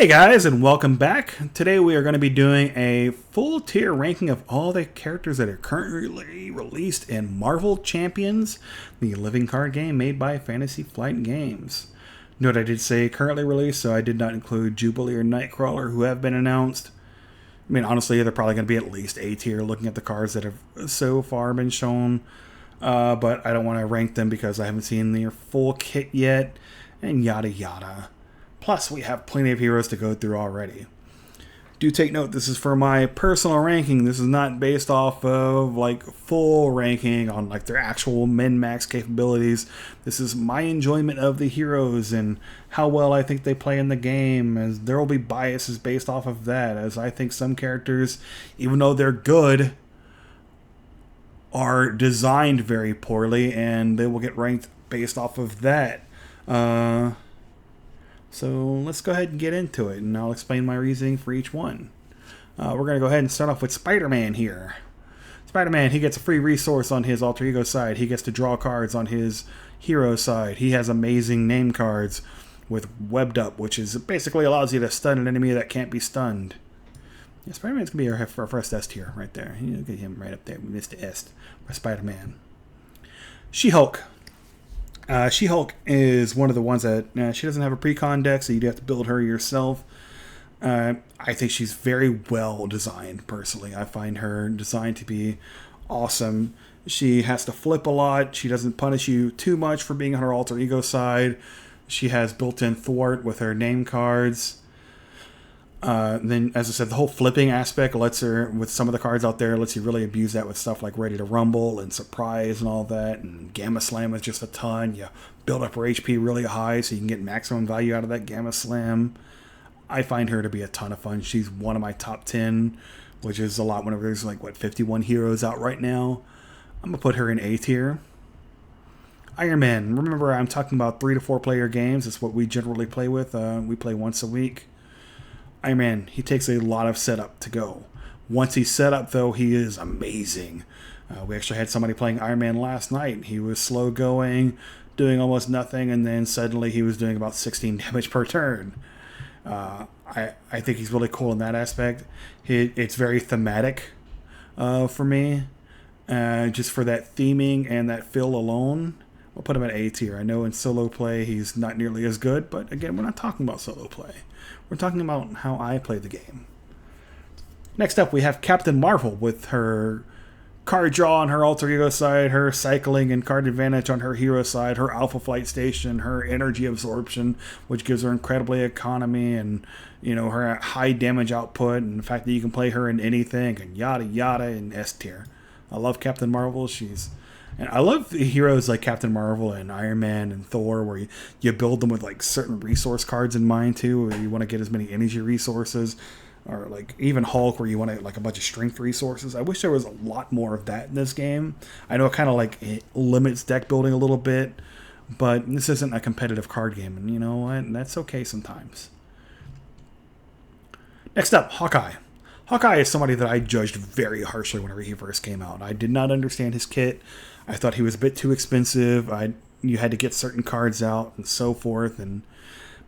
Hey guys, and welcome back. Today we are going to be doing a full tier ranking of all the characters that are currently released in Marvel Champions, the living card game made by Fantasy Flight Games. Note I did say currently released, so I did not include Jubilee or Nightcrawler, who have been announced. I mean, honestly, they're probably going to be at least A tier looking at the cards that have so far been shown. But I don't want to rank them because I haven't seen their full kit yet, and yada yada. Plus, we have plenty of heroes to go through already. Do take note, this is for my personal ranking. This is not based off of like full ranking on like their actual min-max capabilities. This is my enjoyment of the heroes and how well I think they play in the game. As there will be biases based off of that, as I think some characters, even though they're good, are designed very poorly, and they will get ranked based off of that. So let's go ahead and get into it, and I'll explain my reasoning for each one. We're going to go ahead and start off with Spider-Man here. Spider-Man, he gets a free resource on his alter ego side. He gets to draw cards on his hero side. He has amazing name cards with Webbed Up, which is basically allows you to stun an enemy that can't be stunned. Yeah, Spider-Man's going to be our first S tier right there. You get him right up there. We missed the S for Spider-Man. She-Hulk. She-Hulk is one of the ones that she doesn't have a pre-con deck, so you do have to build her yourself. I think she's very well designed, personally. I find her designed to be awesome. She has to flip a lot. She doesn't punish you too much for being on her alter ego side. She has built-in thwart with her name cards. Then, as I said, the whole flipping aspect lets her, with some of the cards out there, lets you really abuse that with stuff like Ready to Rumble and Surprise and all that. And Gamma Slam is just a ton. You build up her HP really high so you can get maximum value out of that Gamma Slam. I find her to be a ton of fun. She's one of my top 10, which is a lot whenever there's 51 heroes out right now. I'm going to put her in A tier. Iron Man. Remember, I'm talking about 3 to 4 player games. It's what we generally play with. We play once a week. Iron Man, he takes a lot of setup to go. Once he's set up, though, he is amazing. We actually had somebody playing Iron Man last night. He was slow going, doing almost nothing, and then suddenly he was doing about 16 damage per turn. I think he's really cool in that aspect. It's very thematic for me. Just for that theming and that feel alone, I'll put him at A tier. I know in solo play he's not nearly as good, but again, we're not talking about solo play. We're talking about how I play the game. Next up, we have Captain Marvel with her card draw on her alter ego side, her cycling and card advantage on her hero side, her alpha flight station, her energy absorption, which gives her incredibly economy, and her high damage output, and the fact that you can play her in anything, and yada yada in S tier. I love Captain Marvel. And I love the heroes like Captain Marvel and Iron Man and Thor, where you build them with certain resource cards in mind too, where you want to get as many energy resources, or even Hulk, where you want a bunch of strength resources. I wish there was a lot more of that in this game. I know it kind of it limits deck building a little bit, but this isn't a competitive card game, and you know what? That's okay sometimes. Next up, Hawkeye. Hawkeye is somebody that I judged very harshly whenever he first came out. I did not understand his kit. I thought he was a bit too expensive. You had to get certain cards out and so forth.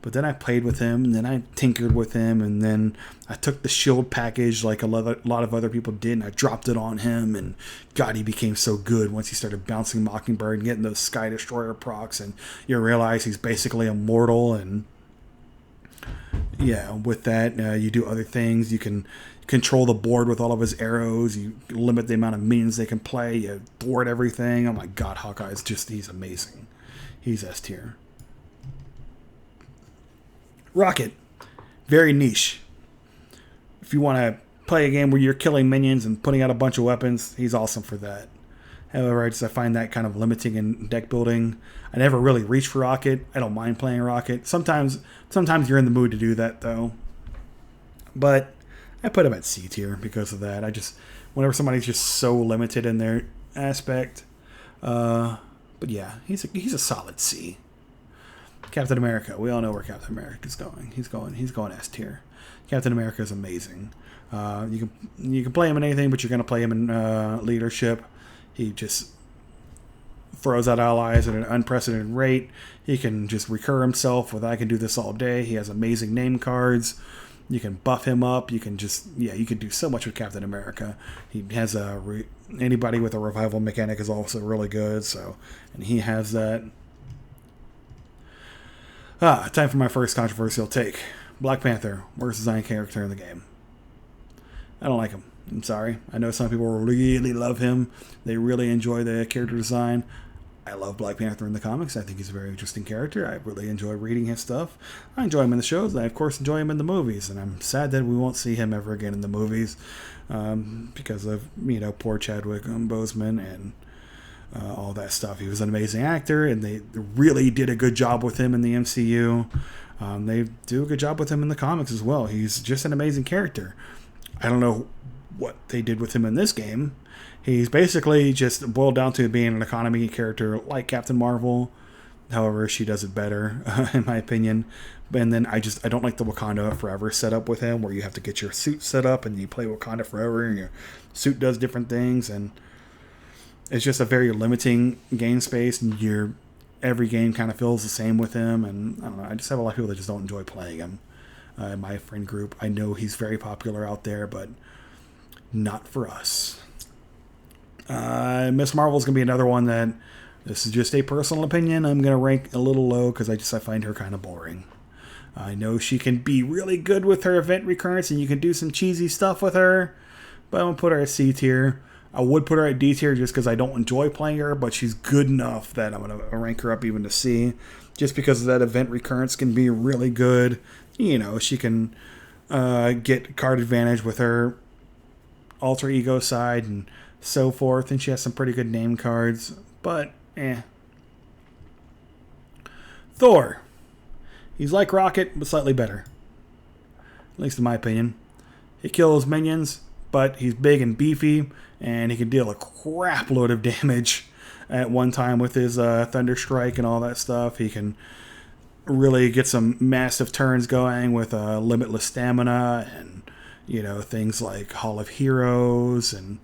But then I played with him, and then I tinkered with him, and then I took the shield package like a lot of other people did, and I dropped it on him, and God, he became so good once he started bouncing Mockingbird and getting those Sky Destroyer procs, and you realize he's basically immortal. And yeah, with that, you do other things. You can control the board with all of his arrows. You limit the amount of minions they can play. You thwart everything. Oh my God, Hawkeye he's amazing. He's S tier. Rocket. Very niche. If you want to play a game where you're killing minions and putting out a bunch of weapons, he's awesome for that. However, I find that kind of limiting in deck building. I never really reach for Rocket. I don't mind playing Rocket. Sometimes you're in the mood to do that, though. But I put him at C tier because of that. Whenever somebody's just so limited in their aspect. But yeah, he's a solid C. Captain America. We all know where Captain America is going. He's going S tier. Captain America is amazing. You can play him in anything, but you're going to play him in leadership. He just throws out allies at an unprecedented rate. He can just recur himself with I can do this all day. He has amazing name cards. You can buff him up. You can just, you can do so much with Captain America. He has anybody with a revival mechanic is also really good. So, and he has that. Time for my first controversial take. Black Panther, worst designed character in the game. I don't like him. I'm sorry. I know some people really love him. They really enjoy the character design. I love Black Panther in the comics. I think he's a very interesting character. I really enjoy reading his stuff. I enjoy him in the shows. I, of course, enjoy him in the movies. And I'm sad that we won't see him ever again in the movies because of, poor Chadwick Boseman and all that stuff. He was an amazing actor, and they really did a good job with him in the MCU. They do a good job with him in the comics as well. He's just an amazing character. I don't know what they did with him in this game. He's basically just boiled down to being an economy character like Captain Marvel. However, she does it better, in my opinion. And then I don't like the Wakanda Forever setup with him, where you have to get your suit set up and you play Wakanda Forever and your suit does different things. And it's just a very limiting game space, and every game kind of feels the same with him. And I don't know, I just have a lot of people that just don't enjoy playing him. In my friend group, I know he's very popular out there, but not for us. Miss Marvel's going to be another one that, this is just a personal opinion, I'm going to rank a little low because I find her kind of boring. I know she can be really good with her event recurrence and you can do some cheesy stuff with her, but I'm going to put her at C tier. I would put her at D tier just because I don't enjoy playing her, but she's good enough that I'm going to rank her up even to C, just because that event recurrence can be really good. She can get card advantage with her alter ego side and so forth, and she has some pretty good name cards, but Thor, he's like Rocket but slightly better, at least in my opinion. He kills minions, but he's big and beefy, and he can deal a crap load of damage at one time with his Thunder Strike and all that stuff. He can really get some massive turns going with limitless stamina and things like Hall of Heroes, and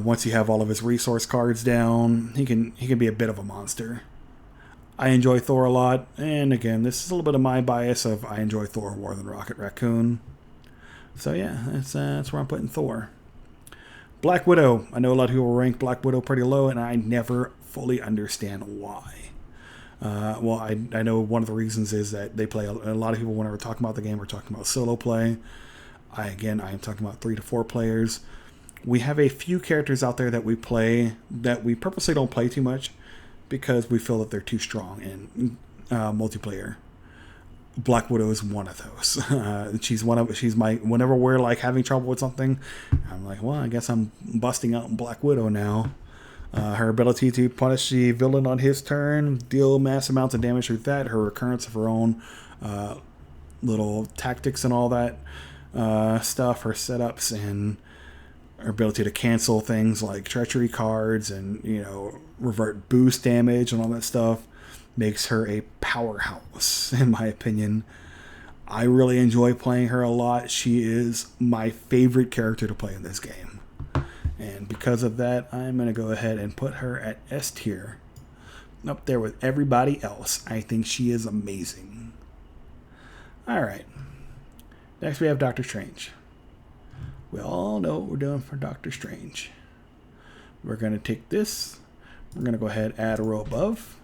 once you have all of his resource cards down, he can be a bit of a monster. I enjoy Thor a lot, and again, this is a little bit of my bias of I enjoy Thor more than Rocket Raccoon. So yeah, that's where I'm putting Thor. Black Widow. I know a lot of people rank Black Widow pretty low, and I never fully understand why. I know one of the reasons is that they play, a lot of people whenever talking about the game are talking about solo play. I am talking about 3 to 4 players. We have a few characters out there that we play that we purposely don't play too much because we feel that they're too strong in multiplayer. Black Widow is one of those. She's my, whenever we're like having trouble with something, I'm like, well, I guess I'm busting out Black Widow now. Her ability to punish the villain on his turn, deal mass amounts of damage with that, her recurrence of her own little tactics and all that stuff, her setups, and her ability to cancel things like treachery cards and, revert boost damage and all that stuff makes her a powerhouse, in my opinion. I really enjoy playing her a lot. She is my favorite character to play in this game. And because of that, I'm going to go ahead and put her at S tier. Up there with everybody else. I think she is amazing. Alright. Next we have Doctor Strange. We all know what we're doing for Doctor Strange. We're going to take this. We're going to go ahead and add a row above.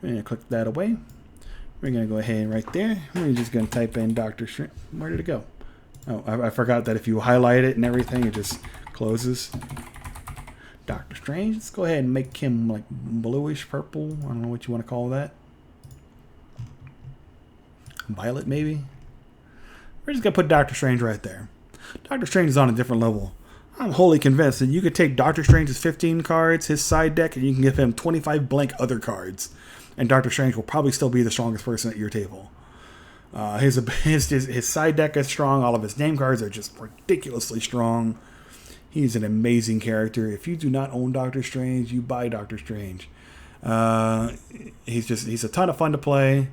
We're going to click that away. We're going to go ahead right there. We're just going to type in Doctor Strange. Where did it go? Oh, I forgot that if you highlight it and everything, it just closes. Doctor Strange. Let's go ahead and make him like bluish purple. I don't know what you want to call that. Violet, maybe? We're just going to put Doctor Strange right there. Doctor Strange is on a different level. I'm wholly convinced that you could take Doctor Strange's 15 cards, his side deck, and you can give him 25 blank other cards. And Doctor Strange will probably still be the strongest person at your table. His side deck is strong. All of his name cards are just ridiculously strong. He's an amazing character. If you do not own Doctor Strange, you buy Doctor Strange. He's a ton of fun to play.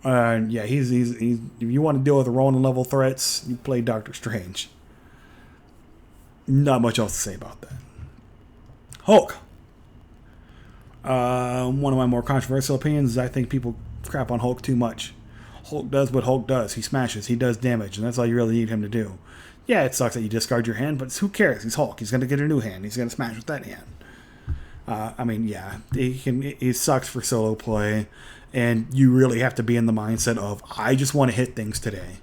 He's if you want to deal with Ronin level threats, you play Doctor Strange. Not much else to say about that. Hulk. One of my more controversial opinions is I think people crap on Hulk too much. Hulk does what Hulk does. He smashes. He does damage, and that's all you really need him to do. Yeah, it sucks that you discard your hand, but who cares? He's Hulk. He's going to get a new hand. He's going to smash with that hand. I mean, yeah, he sucks for solo play, and you really have to be in the mindset of, I just want to hit things today.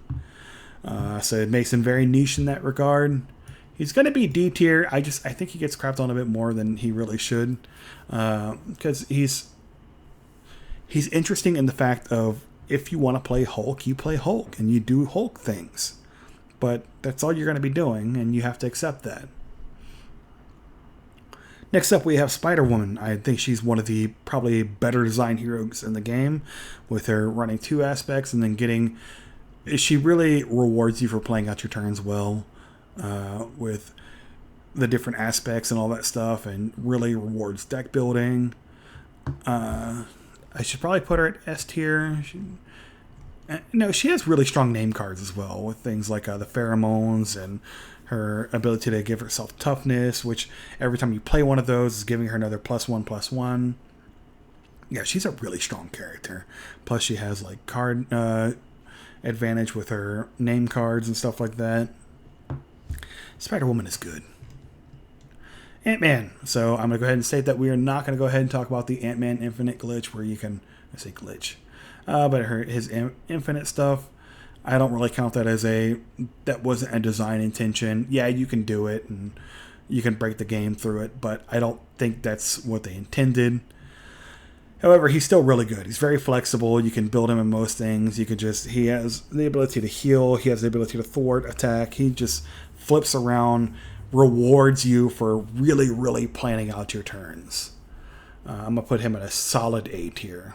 So it makes him very niche in that regard. He's going to be D tier. I think he gets crapped on a bit more than he really should, because he's interesting in the fact of, if you want to play Hulk, you play Hulk, and you do Hulk things. But that's all you're going to be doing, and you have to accept that. Next up, we have Spider-Woman. I think she's one of the probably better designed heroes in the game, with her running 2 aspects and then getting... She really rewards you for playing out your turns well, with the different aspects and all that stuff, and really rewards deck building. I should probably put her at S tier. No, she has really strong name cards as well, with things like the pheromones and her ability to give herself toughness, which every time you play one of those is giving her another +1/+1. Yeah, she's a really strong character. Plus she has like card advantage with her name cards and stuff like that. Spider-Woman is good. Ant-Man. So I'm going to go ahead and state that we are not going to go ahead and talk about the Ant-Man Infinite glitch, where you can, I say glitch, but his infinite stuff, I don't really count that as that wasn't a design intention. Yeah, you can do it, and you can break the game through it, but I don't think that's what they intended. However, he's still really good. He's very flexible. You can build him in most things. He has the ability to heal. He has the ability to thwart, attack. He just flips around, rewards you for really, really planning out your turns. I'm going to put him at a solid A tier.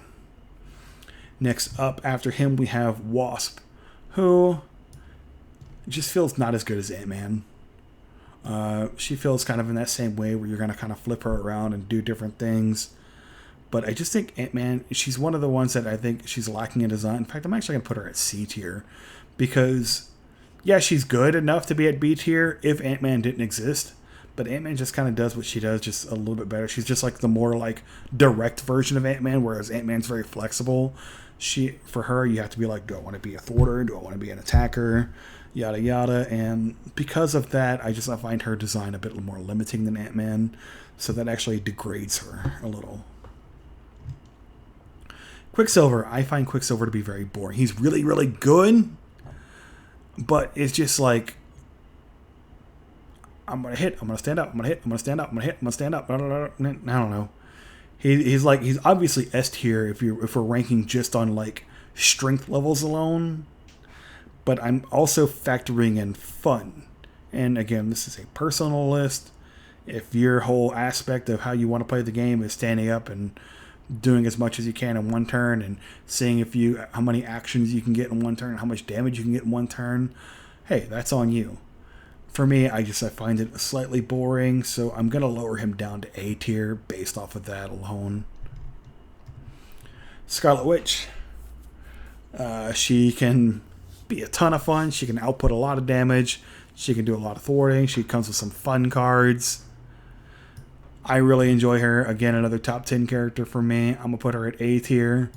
Next up after him, we have Wasp, who just feels not as good as Ant-Man. She feels kind of in that same way, where you're going to kind of flip her around and do different things. But I just think Ant-Man, she's one of the ones that I think she's lacking in design. In fact, I'm actually going to put her at C tier, because yeah, she's good enough to be at B tier if Ant-Man didn't exist. But Ant-Man just kind of does what she does, just a little bit better. She's just like the more like direct version of Ant-Man, whereas Ant-Man's very flexible. For her, you have to be like, do I want to be a thwarter? Do I want to be an attacker? Yada yada. And because of that, I find her design a bit more limiting than Ant-Man. So that actually degrades her a little. Quicksilver. I find Quicksilver to be very boring. He's really, really good, but it's just like, I'm going to hit, I'm going to stand up, I'm going to hit, I'm going to stand up, I'm going to hit, I'm going to stand up. I don't know. He's obviously S tier if we're ranking just on like strength levels alone, but I'm also factoring in fun. And again, this is a personal list. If your whole aspect of how you want to play the game is standing up and doing as much as you can in one turn and seeing how many actions you can get in one turn, how much damage you can get in one turn, hey, that's on you. For me, I find it slightly boring, so I'm going to lower him down to A tier based off of that alone. Scarlet Witch. She can be a ton of fun. She can output a lot of damage. She can do a lot of thwarting. She comes with some fun cards. I really enjoy her. Again, another top 10 character for me. I'm going to put her at A tier.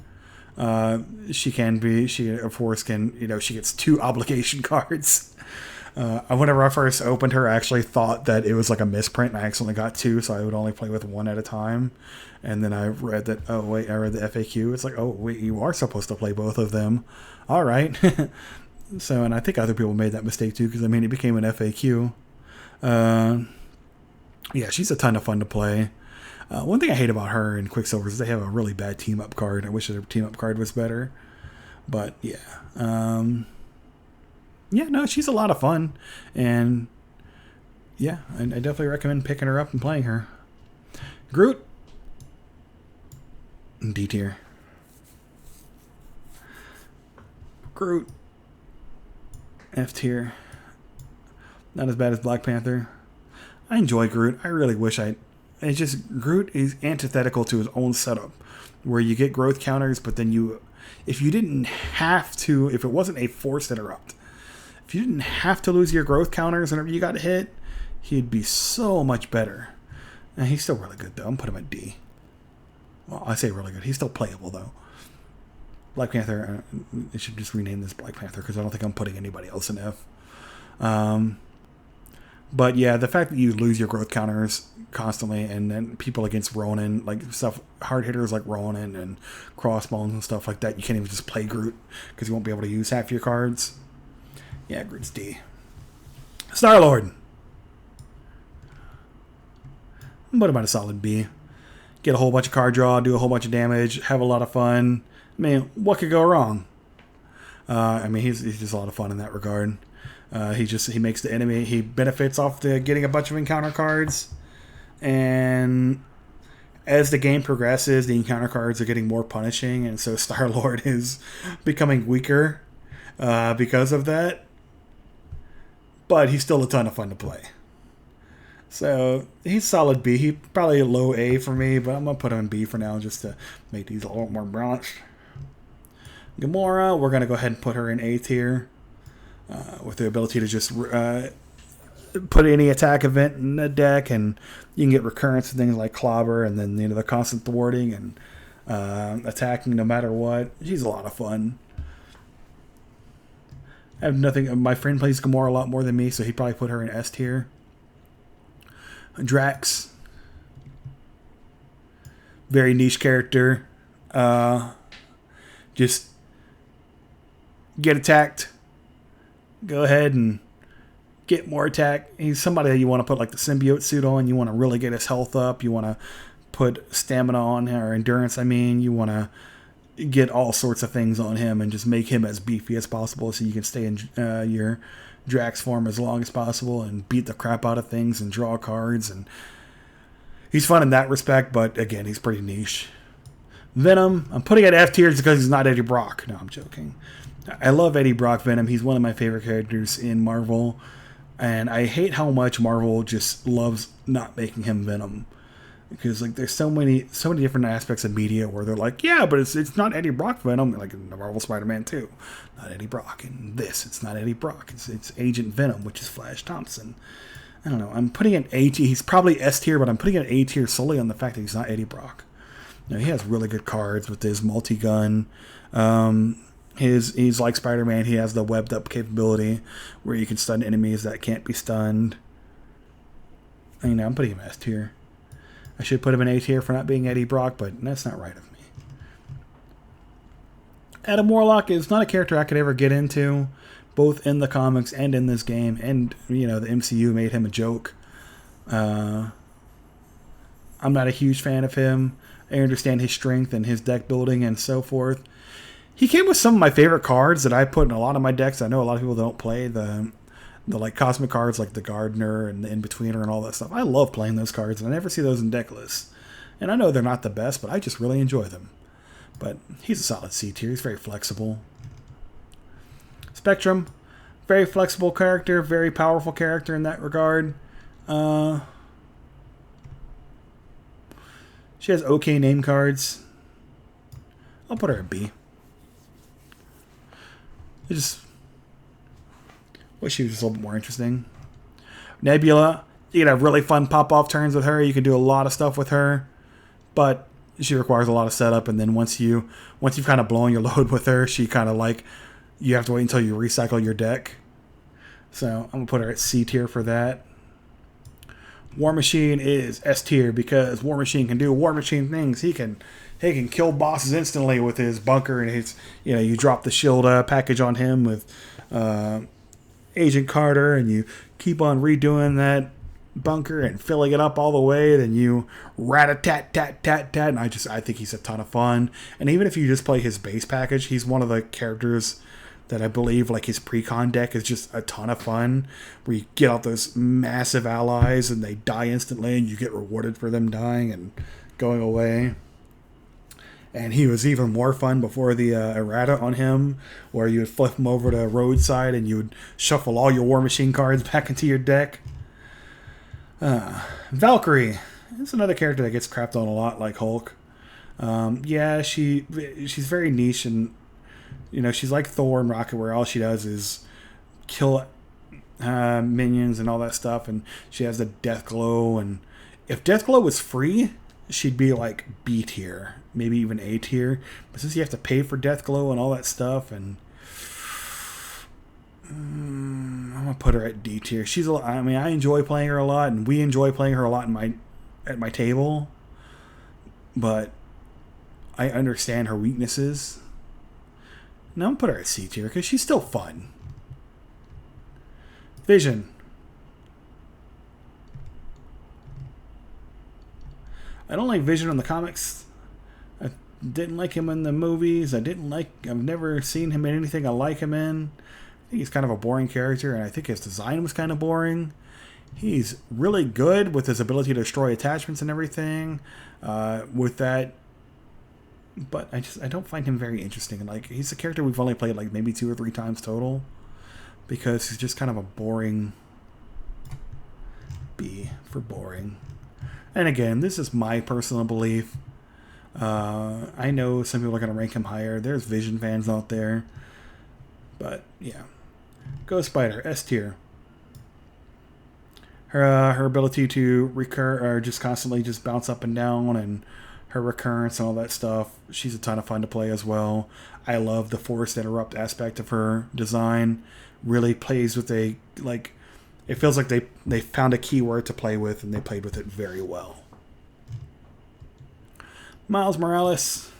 She of course can, she gets 2 obligation cards. Whenever I first opened her, I actually thought that it was like a misprint, and I accidentally got 2, so I would only play with 1 at a time. And then I read that, I read the FAQ. It's like, oh, wait, you are supposed to play both of them. All right. So, and I think other people made that mistake too, because it became an FAQ. Yeah, she's a ton of fun to play. One thing I hate about her and Quicksilver is they have a really bad team-up card. I wish their team-up card was better. But, yeah. Yeah, no, she's a lot of fun. And, yeah, I definitely recommend picking her up and playing her. Groot. D tier. Groot. F tier. Not as bad as Black Panther. I enjoy Groot. I really wish it's just, Groot is antithetical to his own setup, where you get growth counters, but then if it wasn't a forced interrupt, if you didn't have to lose your growth counters whenever you got hit, he'd be so much better. He's still really good, though. I'm putting him at D. Well, I say really good. He's still playable, though. Black Panther, I should just rename this Black Panther because I don't think I'm putting anybody else in F. But yeah, the fact that you lose your growth counters constantly, and then people against Ronin, like stuff, hard hitters like Ronin and Crossbones and stuff like that, you can't even just play Groot because you won't be able to use half your cards. Yeah, Groot's D. Star-Lord. Put him at a solid B. Get a whole bunch of card draw, do a whole bunch of damage, have a lot of fun. I mean, what could go wrong? I mean, he's just a lot of fun in that regard. He makes the enemy, he benefits off the getting a bunch of encounter cards, and as the game progresses, the encounter cards are getting more punishing, and so Star-Lord is becoming weaker because of that. But he's still a ton of fun to play. So he's solid B. He's probably a low A for me, but I'm gonna put him in B for now just to make these a little more balanced. Gamora, we're gonna go ahead and put her in A tier. With the ability to just put any attack event in the deck, and you can get recurrence and things like Clobber, and then the constant thwarting and attacking no matter what. She's a lot of fun. I have nothing. My friend plays Gamora a lot more than me, so he'd probably put her in S tier. Drax, very niche character. Just get attacked. Go ahead and get more attack. He's somebody that you want to put like the symbiote suit on. You want to really get his health up. You want to put stamina on, or endurance, I mean. You want to get all sorts of things on him and just make him as beefy as possible so you can stay in your Drax form as long as possible and beat the crap out of things and draw cards. And he's fun in that respect, but again, he's pretty niche. Venom, I'm putting at F tier just because he's not Eddie Brock. No, I'm joking. I love Eddie Brock Venom. He's one of my favorite characters in Marvel. And I hate how much Marvel just loves not making him Venom. Because like there's so many different aspects of media where they're like, yeah, but it's not Eddie Brock Venom, like in the Marvel Spider-Man 2. Not Eddie Brock. And this, it's not Eddie Brock. It's Agent Venom, which is Flash Thompson. I don't know. I'm putting it A tier. He's probably S tier, but I'm putting it A tier solely on the fact that he's not Eddie Brock. Now, he has really good cards with his multi-gun. He's like Spider-Man. He has the webbed up capability where you can stun enemies that can't be stunned. I mean, I'm putting him S tier. I should put him in A tier for not being Eddie Brock, but that's not right of me. Adam Warlock is not a character I could ever get into, both in the comics and in this game, and the MCU made him a joke. I'm not a huge fan of him. I understand his strength and his deck building and so forth. He came with some of my favorite cards that I put in a lot of my decks. I know a lot of people don't play the like cosmic cards like the Gardener and the In-Betweener and all that stuff. I love playing those cards, and I never see those in deck lists. And I know they're not the best, but I just really enjoy them. But he's a solid C tier. He's very flexible. Spectrum, very flexible character, very powerful character in that regard. She has okay name cards. I'll put her at B. I just wish she was just a little bit more interesting. Nebula, you can have really fun pop-off turns with her. You can do a lot of stuff with her, but she requires a lot of setup. And then once you've kind of blown your load with her, she kind of like you have to wait until you recycle your deck. So I'm gonna put her at C tier for that. War Machine is S tier because War Machine can do War Machine things. He can kill bosses instantly with his bunker, and his you drop the shield package on him with Agent Carter, and you keep on redoing that bunker and filling it up all the way. Then you rat-a-tat-tat-tat-tat, and I think he's a ton of fun. And even if you just play his base package, he's one of the characters that I believe like his pre-con deck is just a ton of fun, where you get out those massive allies and they die instantly, and you get rewarded for them dying and going away. And he was even more fun before the errata on him, where you would flip him over to roadside and you would shuffle all your War Machine cards back into your deck. Valkyrie. It's another character that gets crapped on a lot, like Hulk. She's very niche, and she's like Thor and Rocket, where all she does is kill minions and all that stuff, and she has the death glow, and If Deathglow was free, she'd be like B tier, maybe even A tier. But since you have to pay for Deathglow and all that stuff, and I'm gonna put her at D tier. I mean, I enjoy playing her a lot, and we enjoy playing her a lot at my table. But I understand her weaknesses. Now I'm gonna put her at C tier because she's still fun. Vision. I don't like Vision in the comics. I didn't like him in the movies. I've never seen him in anything I like him in. I think he's kind of a boring character, and I think his design was kind of boring. He's really good with his ability to destroy attachments and everything. With that, but I don't find him very interesting. Like, he's a character we've only played like maybe 2 or 3 times total, because he's just kind of a boring B for boring. And again, this is my personal belief. I know some people are going to rank him higher. There's Vision fans out there. But, yeah. Ghost Spider, S tier. Her ability to recur, or just constantly just bounce up and down, and her recurrence and all that stuff. She's a ton of fun to play as well. I love the forced interrupt aspect of her design. Really plays with it feels like they found a keyword to play with, and they played with it very well. Miles Morales.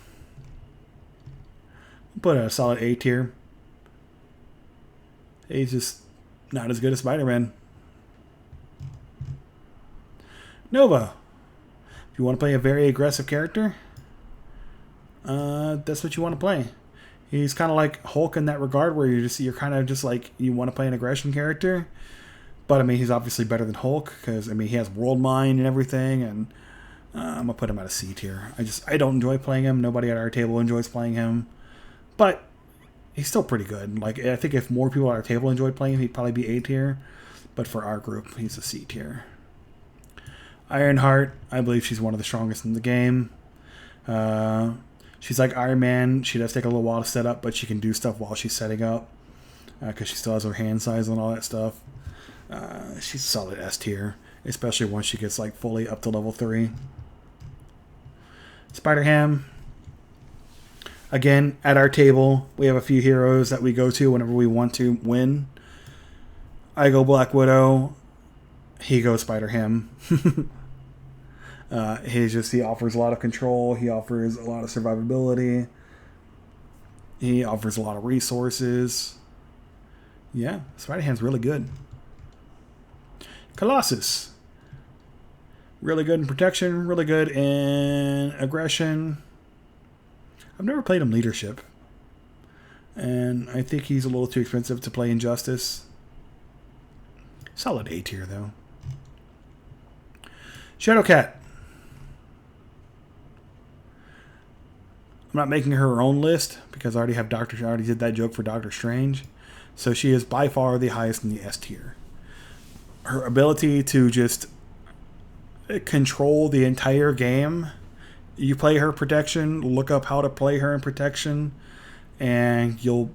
Put a solid A tier. He's just not as good as Spider-Man. Nova. If you want to play a very aggressive character, that's what you want to play. He's kind of like Hulk in that regard, where you're kind of just like, you want to play an aggression character. But I mean, he's obviously better than Hulk, because I mean, he has World Mind and everything, and I'm gonna put him at a C tier. I don't enjoy playing him. Nobody at our table enjoys playing him, but he's still pretty good. Like, I think if more people at our table enjoyed playing him, he'd probably be A tier. But for our group, he's a C tier. Ironheart, I believe she's one of the strongest in the game. She's like Iron Man. She does take a little while to set up, but she can do stuff while she's setting up, because she still has her hand size and all that stuff. She's a solid S tier, especially once she gets like fully up to level 3. Spider-Ham. Again, at our table, we have a few heroes that we go to whenever we want to win. I go Black Widow. He goes Spider-Ham. He offers a lot of control. He offers a lot of survivability. He offers a lot of resources. Yeah, Spider-Ham's really good. Colossus. Really good in protection. Really good in aggression. I've never played him leadership. And I think he's a little too expensive to play Injustice. Solid A tier, though. Shadowcat. I'm not making her own list, because I already did that joke for Doctor Strange. So she is by far the highest in the S tier. Her ability to just control the entire game. You play her protection, look up how to play her in protection, and you'll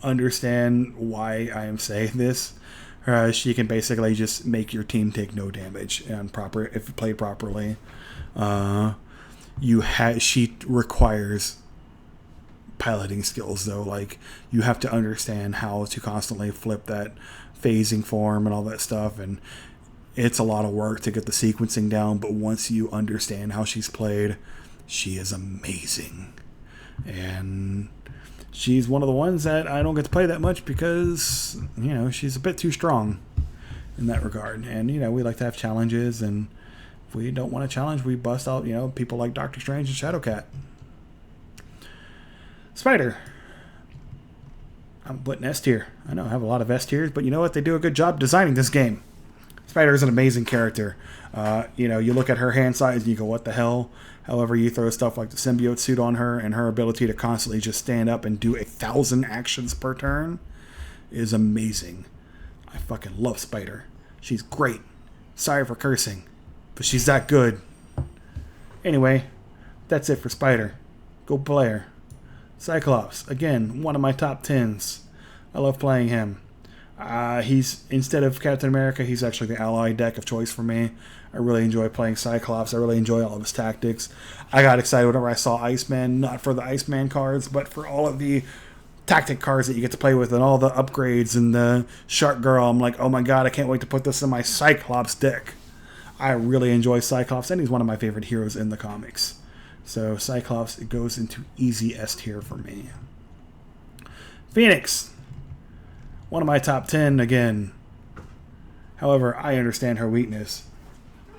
understand why I am saying this. She can basically just make your team take no damage, and if played properly. She requires piloting skills, though. Like, you have to understand how to constantly flip that phasing form and all that stuff, and it's a lot of work to get the sequencing down, but once you understand how she's played, she is amazing. And she's one of the ones that I don't get to play that much, because, she's a bit too strong in that regard. And, we like to have challenges, and if we don't want to challenge, we bust out, people like Doctor Strange and Shadowcat. Spider. I'm putting S tier. I know I have a lot of S tiers, but you know what? They do a good job designing this game. Spider is an amazing character. You look at her hand size and you go, what the hell? However, you throw stuff like the symbiote suit on her, and her ability to constantly just stand up and do 1,000 actions per turn is amazing. I fucking love Spider. She's great. Sorry for cursing, but she's that good. Anyway, that's it for Spider. Go play her. Cyclops, again, one of my top 10s. I love playing him. He's, instead of Captain America, he's actually the ally deck of choice for me. I really enjoy playing Cyclops. I really enjoy all of his tactics. I got excited whenever I saw Iceman, not for the Iceman cards, but for all of the tactic cards that you get to play with and all the upgrades and the Shark Girl. I'm like, oh my god, I can't wait to put this in my Cyclops deck. I really enjoy Cyclops, and he's one of my favorite heroes in the comics. So Cyclops, it goes into easy S tier for me. Phoenix, one of my top 10 again. However, I understand her weakness.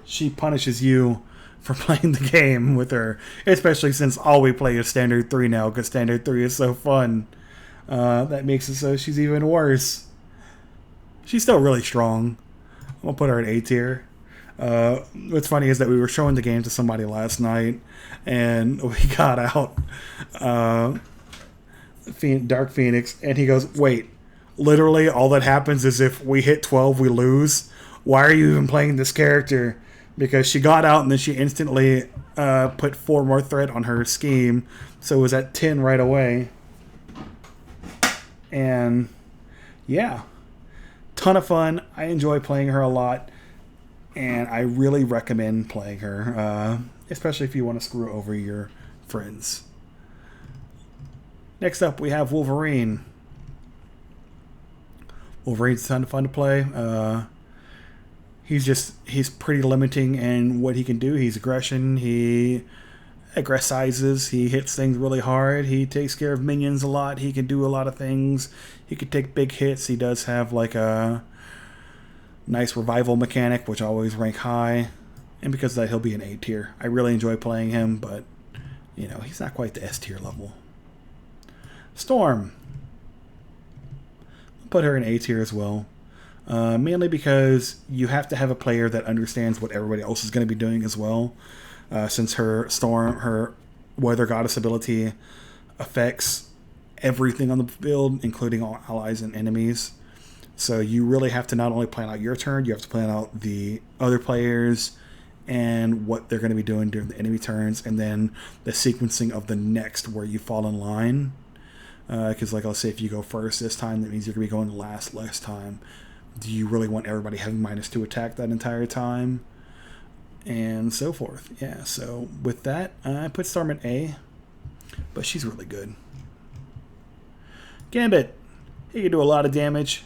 She punishes you for playing the game with her, especially since all we play is Standard 3 now, because Standard 3 is so fun. That makes it so she's even worse. She's still really strong. I'm going to put her at A tier. What's funny is that we were showing the game to somebody last night, and we got out Dark Phoenix, and he goes, wait, literally all that happens is if we hit 12, we lose? Why are you even playing this character? Because she got out and then she instantly put 4 more threat on her scheme, so it was at 10 right away. And yeah, ton of fun. I enjoy playing her a lot, and I really recommend playing her, especially if you want to screw over your friends. Next up, we have Wolverine. Wolverine's a ton of fun to play. He's pretty limiting in what he can do. He's aggression. He aggressizes. He hits things really hard. He takes care of minions a lot. He can do a lot of things. He can take big hits. He does have like a nice revival mechanic, which I always rank high. And because of that, he'll be an A tier. I really enjoy playing him, but you know, he's not quite the S tier level. Storm. I'll put her in A tier as well. Mainly because you have to have a player that understands what everybody else is going to be doing as well. Since her Weather Goddess ability affects everything on the field, including all allies and enemies. So you really have to not only plan out your turn, you have to plan out the other players and what they're going to be doing during the enemy turns, and then the sequencing of the next where you fall in line. Because like I'll say, if you go first this time, that means you're going to be going last time. Do you really want everybody having -2 attack that entire time? And so forth. Yeah, so with that, I put Storm at A, but she's really good. Gambit. He can do a lot of damage.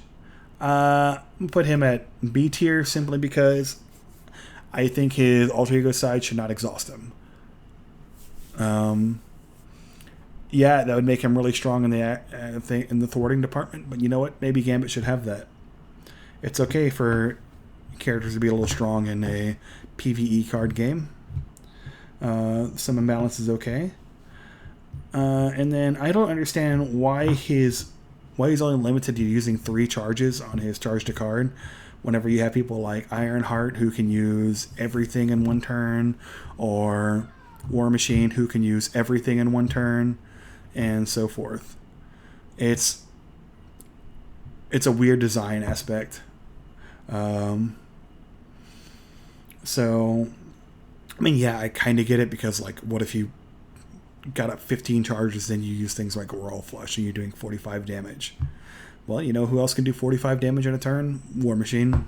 I'm going to put him at B tier simply because I think his alter ego side should not exhaust him. Yeah, that would make him really strong in the thwarting department, but you know what? Maybe Gambit should have that. It's okay for characters to be a little strong in a PvE card game. Some imbalance is okay. And then I don't understand why he's only limited to using 3 charges on his charge to card, whenever you have people like Ironheart who can use everything in 1 turn, or War Machine who can use everything in 1 turn, and so forth. It's a weird design aspect. So, I mean, yeah, I kind of get it, because, like, what if you got up 15 charges, then you use things like Royal Flush and you're doing 45 damage? Well, you know who else can do 45 damage in a turn? War Machine.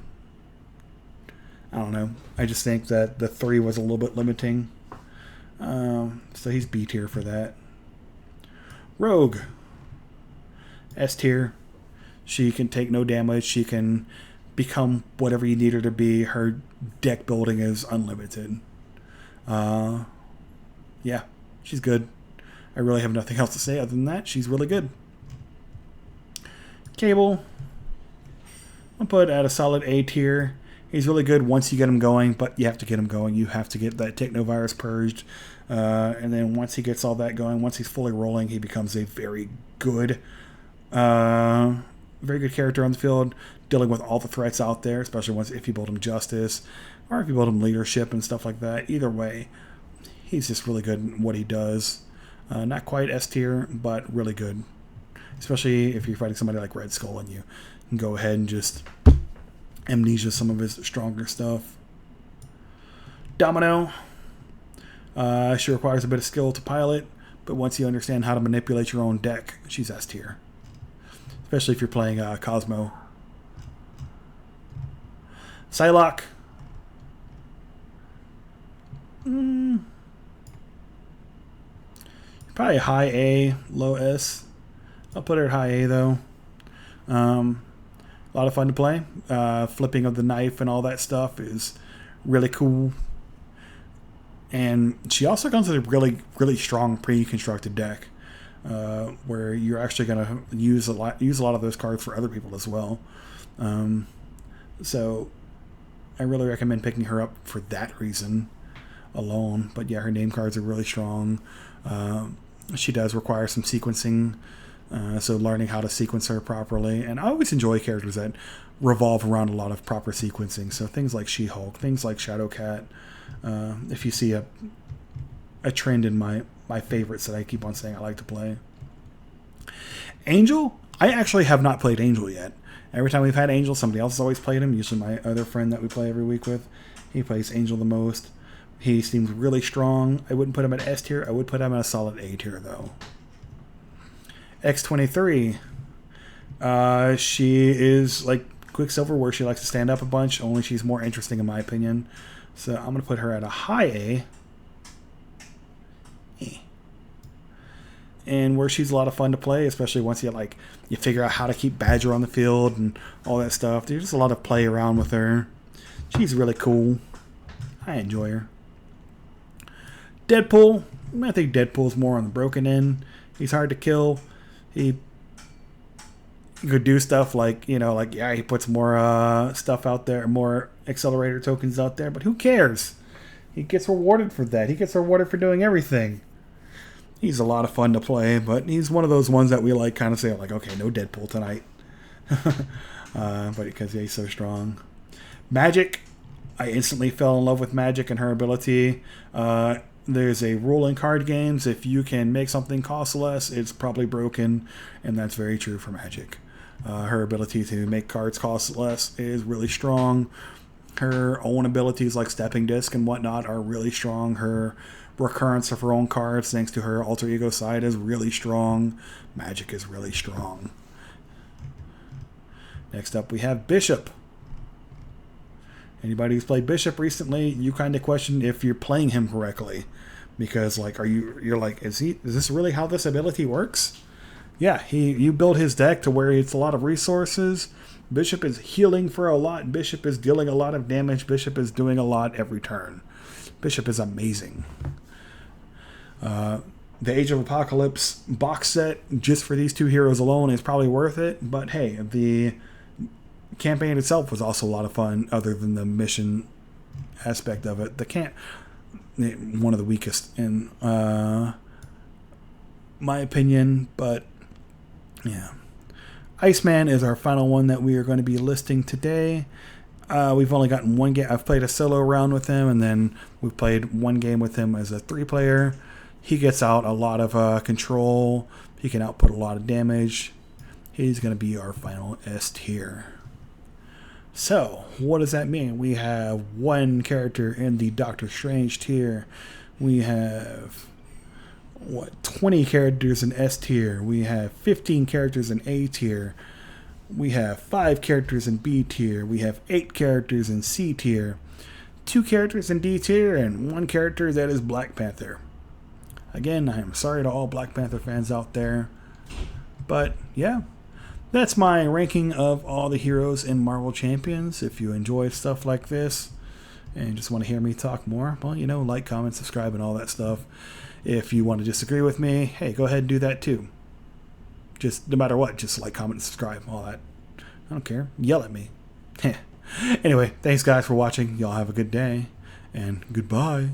I don't know. I just think that the 3 was a little bit limiting. So he's B tier for that. Rogue. S tier. She can take no damage. She can become whatever you need her to be. Her deck building is unlimited. Yeah, she's good. I really have nothing else to say other than that. She's really good. Cable. I'll put at a solid A tier. He's really good once you get him going, but you have to get him going. You have to get that Technovirus purged. And then once he gets all that going, once he's fully rolling, he becomes a very good character on the field, dealing with all the threats out there, especially if you build him Justice, or if you build him Leadership and stuff like that. Either way, he's just really good in what he does. Not quite S tier, but really good. Especially if you're fighting somebody like Red Skull and you can go ahead and just amnesia some of his stronger stuff. Domino. She requires a bit of skill to pilot, but once you understand how to manipulate your own deck, she's S tier. Especially if you're playing Cosmo. Psylocke. Probably high A, low S. I'll put her at high A though. A lot of fun to play. Flipping of the knife and all that stuff is really cool. And she also comes with a really, really strong pre-constructed deck, where you're actually going to use a lot of those cards for other people as well. So I really recommend picking her up for that reason alone. But yeah, her name cards are really strong. She does require some sequencing, so learning how to sequence her properly. And I always enjoy characters that revolve around a lot of proper sequencing. So things like She-Hulk, things like Shadowcat. If you see a trend in my favorites that I keep on saying I like to play. Angel? I actually have not played Angel yet. Every time we've had Angel, somebody else has always played him. Usually my other friend that we play every week with. He plays Angel the most. He seems really strong. I wouldn't put him at S tier. I would put him at a solid A tier, though. X-23. She is like Quicksilver, where she likes to stand up a bunch. Only she's more interesting, in my opinion. So I'm going to put her at a high A. And where she's a lot of fun to play, especially once you figure out how to keep Badger on the field and all that stuff. There's just a lot of play around with her. She's really cool. I enjoy her. Deadpool. I think Deadpool's more on the broken end. He's hard to kill. He could do stuff he puts more stuff out there, more accelerator tokens out there, but who cares? He gets rewarded for that. He gets rewarded for doing everything. He's a lot of fun to play, but he's one of those ones that we kind of say, okay, no Deadpool tonight. But because he's so strong. Magic. I instantly fell in love with Magic and her ability. There's a rule in card games. If you can make something cost less, it's probably broken, and that's very true for Magic. Her ability to make cards cost less is really strong. Her own abilities like Stepping Disc and whatnot are really strong. Her recurrence of her own cards, thanks to her alter ego side, is really strong. Magic is really strong. Next up, we have Bishop. Anybody who's played Bishop recently, you kind of question if you're playing him correctly, because is this really how this ability works? Yeah, you build his deck to where it's a lot of resources. Bishop is healing for a lot. Bishop is dealing a lot of damage. Bishop is doing a lot every turn. Bishop is amazing. The Age of Apocalypse box set, just for these two heroes alone, is probably worth it. But hey, the campaign itself was also a lot of fun, other than the mission aspect of it. One of the weakest in my opinion, but yeah. Iceman is our final one that we are going to be listing today. We've only gotten one game. I've played a solo round with him, and then we've played one game with him as a 3-player. He gets out a lot of control. He can output a lot of damage. He's going to be our final S tier. So, what does that mean? We have one character in the Doctor Strange tier. We have 20 characters in S tier. We have 15 characters in A tier. We have 5 characters in B tier. We have 8 characters in C tier. 2 characters in D tier, and 1 character that is Black Panther. Again, I am sorry to all Black Panther fans out there. But yeah, that's my ranking of all the heroes in Marvel Champions. If you enjoy stuff like this and just want to hear me talk more, well, like, comment, subscribe, and all that stuff. If you want to disagree with me, hey, go ahead and do that too. Just no matter what, just like, comment, subscribe, all that. I don't care. Yell at me. Anyway, thanks guys for watching. Y'all have a good day, and goodbye.